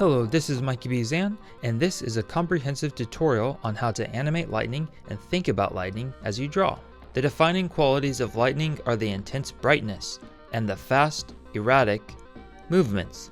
Hello, this is Mikey B. Zan, and this is a comprehensive tutorial on how to animate lightning and think about lightning as you draw. The defining qualities of lightning are the intense brightness and the fast, erratic movements.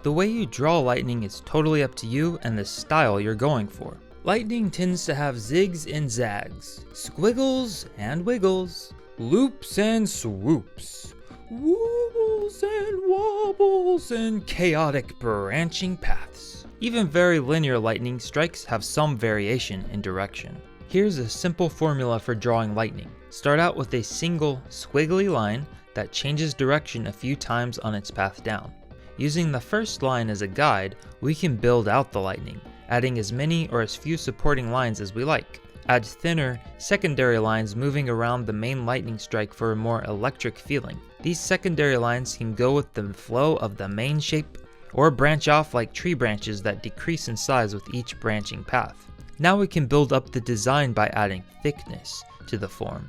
The way you draw lightning is totally up to you and the style you're going for. Lightning tends to have zigs and zags, squiggles and wiggles, loops and swoops, wobbles and wobbles, and chaotic branching paths. Even very linear lightning strikes have some variation in direction. Here's a simple formula for drawing lightning. Start out with a single squiggly line that changes direction a few times on its path down. Using the first line as a guide, we can build out the lightning, adding as many or as few supporting lines as we like. Add thinner, secondary lines moving around the main lightning strike for a more electric feeling. These secondary lines can go with the flow of the main shape, or branch off like tree branches that decrease in size with each branching path. Now we can build up the design by adding thickness to the form.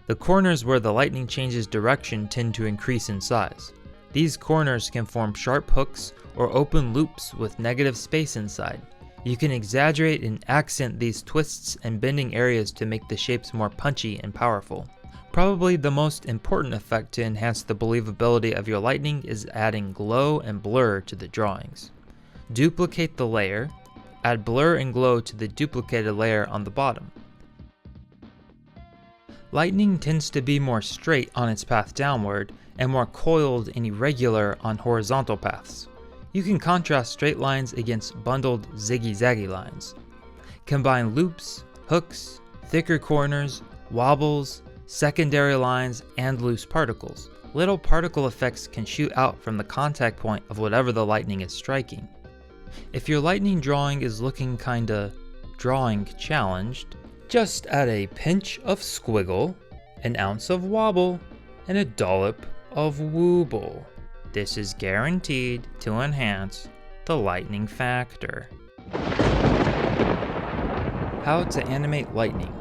The corners where the lightning changes direction tend to increase in size. These corners can form sharp hooks or open loops with negative space inside. You can exaggerate and accent these twists and bending areas to make the shapes more punchy and powerful. Probably the most important effect to enhance the believability of your lightning is adding glow and blur to the drawings. Duplicate the layer, add blur and glow to the duplicated layer on the bottom. Lightning tends to be more straight on its path downward and more coiled and irregular on horizontal paths. You can contrast straight lines against bundled ziggy-zaggy lines. Combine loops, hooks, thicker corners, wobbles, secondary lines, and loose particles. Little particle effects can shoot out from the contact point of whatever the lightning is striking. If your lightning drawing is looking kinda drawing challenged, just add a pinch of squiggle, an ounce of wobble, and a dollop of wooble. This is guaranteed to enhance the lightning factor. How to animate lightning.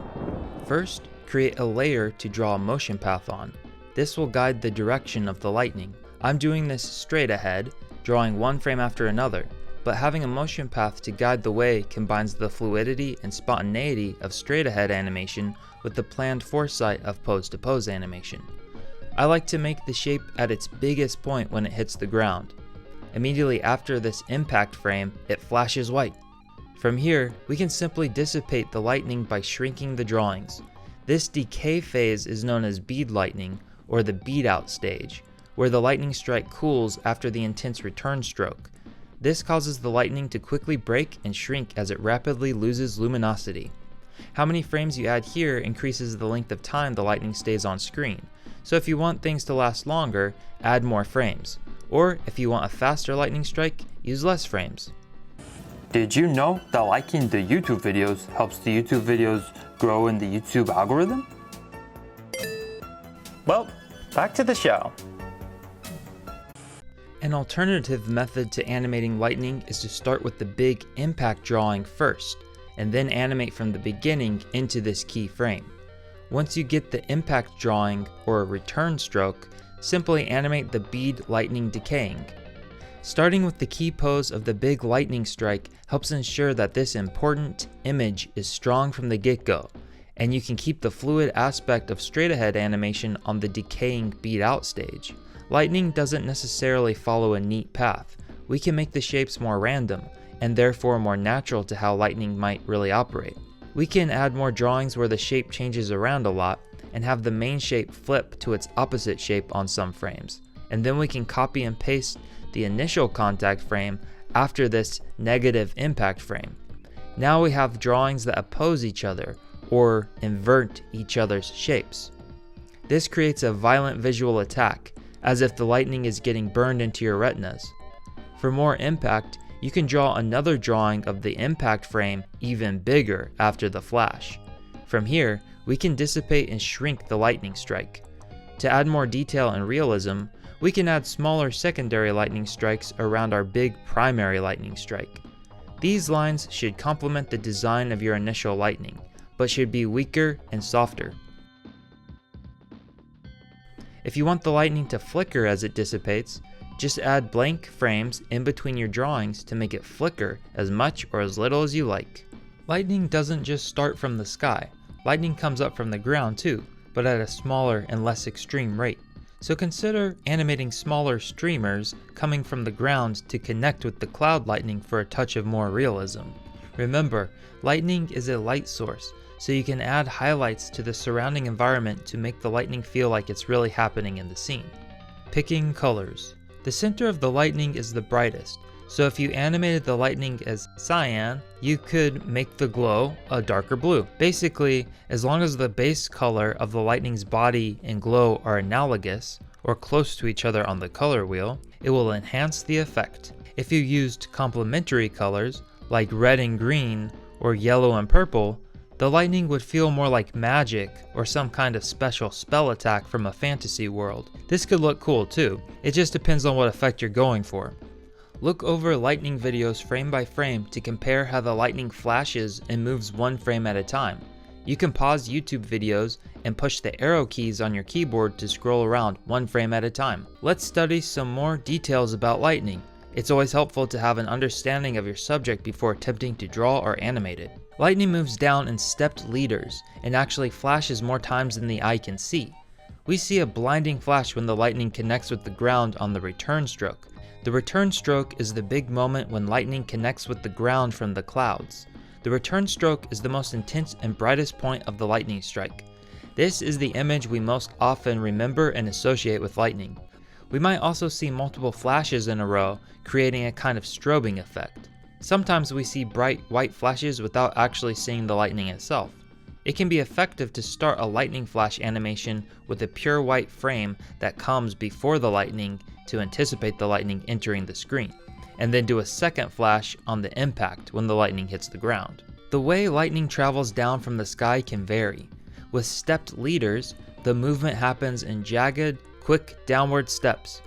First, create a layer to draw a motion path on. This will guide the direction of the lightning. I'm doing this straight ahead, drawing one frame after another, but having a motion path to guide the way combines the fluidity and spontaneity of straight ahead animation with the planned foresight of pose to pose animation. I like to make the shape at its biggest point when it hits the ground. Immediately after this impact frame, it flashes white. From here, we can simply dissipate the lightning by shrinking the drawings. This decay phase is known as bead lightning, or the bead out stage, where the lightning strike cools after the intense return stroke. This causes the lightning to quickly break and shrink as it rapidly loses luminosity. How many frames you add here increases the length of time the lightning stays on screen. So if you want things to last longer, add more frames. Or if you want a faster lightning strike, use less frames. Did you know that liking the YouTube videos helps the YouTube videos grow in the YouTube algorithm? Well, back to the show. An alternative method to animating lightning is to start with the big impact drawing first, and then animate from the beginning into this key frame. Once you get the impact drawing or return stroke, simply animate the bead lightning decaying. Starting with the key pose of the big lightning strike helps ensure that this important image is strong from the get-go, and you can keep the fluid aspect of straight ahead animation on the decaying bead out stage. Lightning doesn't necessarily follow a neat path. We can make the shapes more random, and therefore more natural to how lightning might really operate. We can add more drawings where the shape changes around a lot and have the main shape flip to its opposite shape on some frames. And then we can copy and paste the initial contact frame after this negative impact frame. Now we have drawings that oppose each other or invert each other's shapes. This creates a violent visual attack, as if the lightning is getting burned into your retinas. For more impact, you can draw another drawing of the impact frame even bigger after the flash. From here, we can dissipate and shrink the lightning strike. To add more detail and realism, we can add smaller secondary lightning strikes around our big primary lightning strike. These lines should complement the design of your initial lightning, but should be weaker and softer. If you want the lightning to flicker as it dissipates, Just add blank frames in between your drawings to make it flicker as much or as little as you like. Lightning doesn't just start from the sky. Lightning comes up from the ground too, but at a smaller and less extreme rate. So consider animating smaller streamers coming from the ground to connect with the cloud lightning for a touch of more realism. Remember, lightning is a light source, so you can add highlights to the surrounding environment to make the lightning feel like it's really happening in the scene. Picking colors. The center of the lightning is the brightest, so if you animated the lightning as cyan, you could make the glow a darker blue. Basically, as long as the base color of the lightning's body and glow are analogous, or close to each other on the color wheel, it will enhance the effect. If you used complementary colors, like red and green, or yellow and purple, the lightning would feel more like magic or some kind of special spell attack from a fantasy world. This could look cool too, it just depends on what effect you're going for. Look over lightning videos frame by frame to compare how the lightning flashes and moves one frame at a time. You can pause YouTube videos and push the arrow keys on your keyboard to scroll around one frame at a time. Let's study some more details about lightning. It's always helpful to have an understanding of your subject before attempting to draw or animate it. Lightning moves down in stepped leaders and actually flashes more times than the eye can see. We see a blinding flash when the lightning connects with the ground on the return stroke. The return stroke is the big moment when lightning connects with the ground from the clouds. The return stroke is the most intense and brightest point of the lightning strike. This is the image we most often remember and associate with lightning. We might also see multiple flashes in a row, creating a kind of strobing effect. Sometimes we see bright white flashes without actually seeing the lightning itself. It can be effective to start a lightning flash animation with a pure white frame that comes before the lightning to anticipate the lightning entering the screen, and then do a second flash on the impact when the lightning hits the ground. The way lightning travels down from the sky can vary. With stepped leaders, the movement happens in jagged, quick downward steps.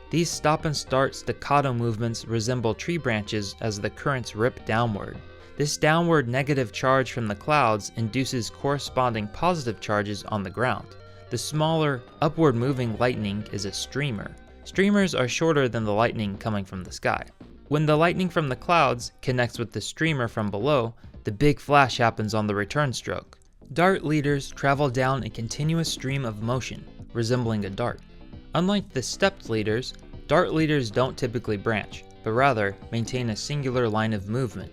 These stop and start staccato movements resemble tree branches as the currents rip downward. This downward negative charge from the clouds induces corresponding positive charges on the ground. The smaller, upward moving lightning is a streamer. Streamers are shorter than the lightning coming from the sky. When the lightning from the clouds connects with the streamer from below, the big flash happens on the return stroke. Dart leaders travel down a continuous stream of motion, resembling a dart. Unlike the stepped leaders, dart leaders don't typically branch, but rather maintain a singular line of movement.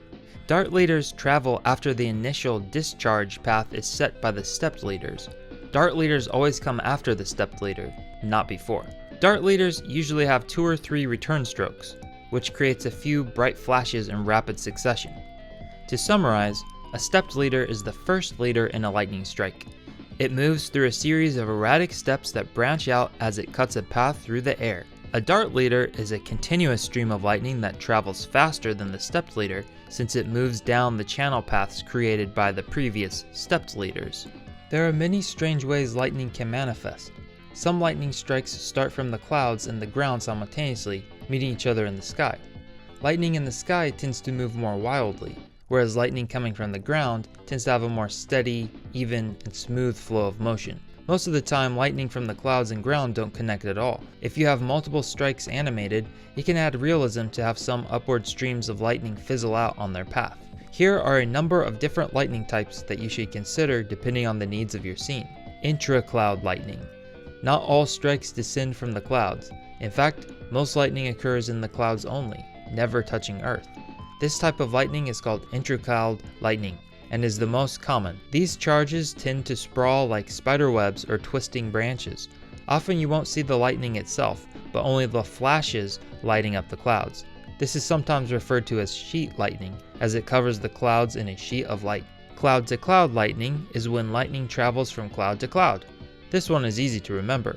Dart leaders travel after the initial discharge path is set by the stepped leaders. Dart leaders always come after the stepped leader, not before. Dart leaders usually have 2 or 3 return strokes, which creates a few bright flashes in rapid succession. To summarize, a stepped leader is the first leader in a lightning strike. It moves through a series of erratic steps that branch out as it cuts a path through the air. A dart leader is a continuous stream of lightning that travels faster than the stepped leader since it moves down the channel paths created by the previous stepped leaders. There are many strange ways lightning can manifest. Some lightning strikes start from the clouds and the ground simultaneously, meeting each other in the sky. Lightning in the sky tends to move more wildly, whereas lightning coming from the ground tends to have a more steady, even, and smooth flow of motion. Most of the time, lightning from the clouds and ground don't connect at all. If you have multiple strikes animated, it can add realism to have some upward streams of lightning fizzle out on their path. Here are a number of different lightning types that you should consider depending on the needs of your scene. Intra-cloud lightning. Not all strikes descend from the clouds. In fact, most lightning occurs in the clouds only, never touching Earth. This type of lightning is called intra-cloud lightning and is the most common. These charges tend to sprawl like spider webs or twisting branches. Often you won't see the lightning itself, but only the flashes lighting up the clouds. This is sometimes referred to as sheet lightning, as it covers the clouds in a sheet of light. Cloud-to-cloud lightning is when lightning travels from cloud to cloud. This one is easy to remember.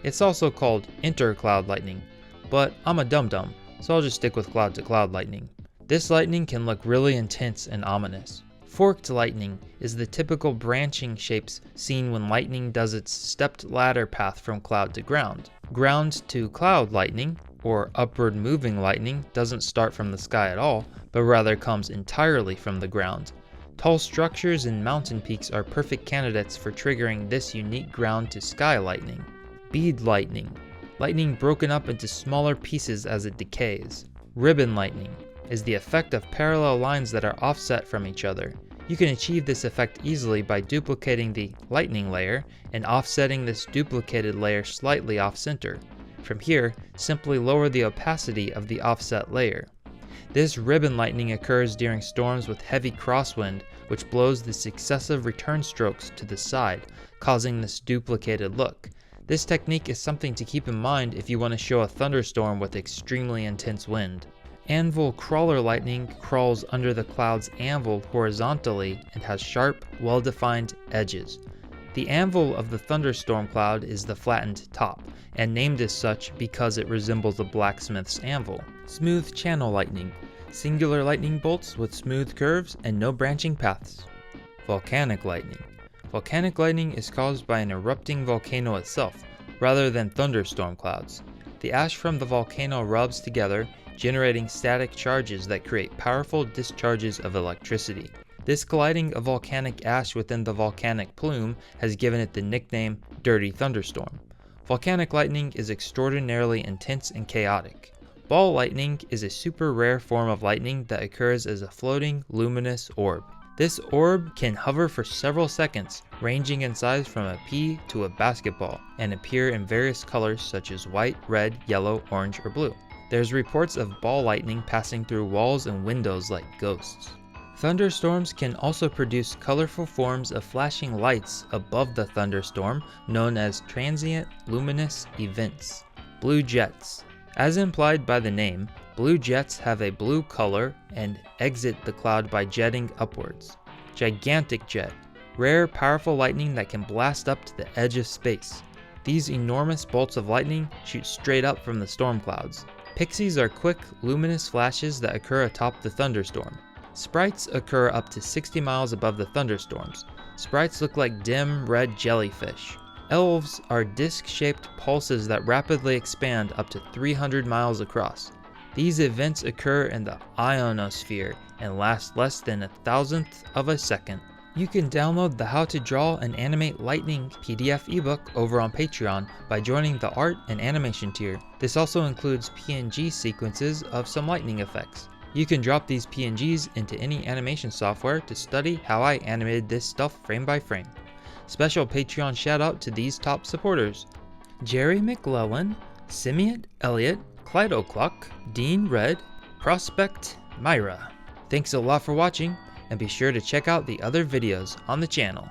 It's also called inter-cloud lightning, but I'm a dum-dum, so I'll just stick with cloud-to-cloud lightning. This lightning can look really intense and ominous. Forked lightning is the typical branching shapes seen when lightning does its stepped ladder path from cloud to ground. Ground to cloud lightning, or upward moving lightning, doesn't start from the sky at all, but rather comes entirely from the ground. Tall structures and mountain peaks are perfect candidates for triggering this unique ground to sky lightning. Bead lightning. lightning broken up into smaller pieces as it decays. Ribbon lightning is the effect of parallel lines that are offset from each other. You can achieve this effect easily by duplicating the lightning layer and offsetting this duplicated layer slightly off-center. From here, simply lower the opacity of the offset layer. This ribbon lightning occurs during storms with heavy crosswind, which blows the successive return strokes to the side, causing this duplicated look. This technique is something to keep in mind if you want to show a thunderstorm with extremely intense wind. Anvil crawler lightning crawls under the cloud's anvil horizontally and has sharp, well-defined edges. The anvil of the thunderstorm cloud is the flattened top, and named as such because it resembles a blacksmith's anvil. Smooth channel lightning, singular lightning bolts with smooth curves and no branching paths. Volcanic lightning. Volcanic lightning is caused by an erupting volcano itself, rather than thunderstorm clouds. The ash from the volcano rubs together, generating static charges that create powerful discharges of electricity. This colliding of volcanic ash within the volcanic plume has given it the nickname Dirty Thunderstorm. Volcanic lightning is extraordinarily intense and chaotic. Ball lightning is a super rare form of lightning that occurs as a floating, luminous orb. This orb can hover for several seconds, ranging in size from a pea to a basketball, and appear in various colors such as white, red, yellow, orange, or blue. There's reports of ball lightning passing through walls and windows like ghosts. Thunderstorms can also produce colorful forms of flashing lights above the thunderstorm, known as transient luminous events. Blue jets. As implied by the name, blue jets have a blue color and exit the cloud by jetting upwards. Gigantic jet. Rare, powerful lightning that can blast up to the edge of space. These enormous bolts of lightning shoot straight up from the storm clouds. Pixies are quick, luminous flashes that occur atop the thunderstorm. Sprites occur up to 60 miles above the thunderstorms. Sprites look like dim, red jellyfish. Elves are disc-shaped pulses that rapidly expand up to 300 miles across. These events occur in the ionosphere and last less than 1,000th of a second. You can download the How to Draw and Animate Lightning PDF ebook over on Patreon by joining the Art and Animation tier. This also includes PNG sequences of some lightning effects. You can drop these PNGs into any animation software to study how I animated this stuff frame by frame. Special Patreon shout out to these top supporters: Jerry McLellan, Simeon Elliott, Clyde O'Clock, Dean Red, Prospect Myra. Thanks a lot for watching, and be sure to check out the other videos on the channel.